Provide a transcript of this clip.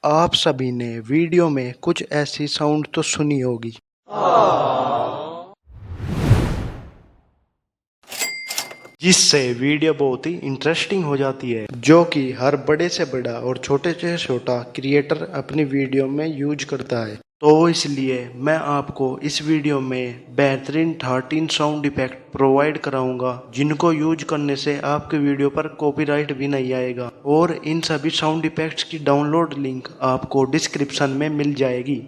आप सभी ने वीडियो में कुछ ऐसी साउंड तो सुनी होगी जिससे वीडियो बहुत ही इंटरेस्टिंग हो जाती है, जो कि हर बड़े से बड़ा और छोटे से छोटा क्रिएटर अपनी वीडियो में यूज करता है। तो इसलिए मैं आपको इस वीडियो में बेहतरीन 13 साउंड इफेक्ट प्रोवाइड कराऊंगा, जिनको यूज करने से आपके वीडियो पर कॉपीराइट भी नहीं आएगा। और इन सभी साउंड इफेक्ट्स की डाउनलोड लिंक आपको डिस्क्रिप्शन में मिल जाएगी।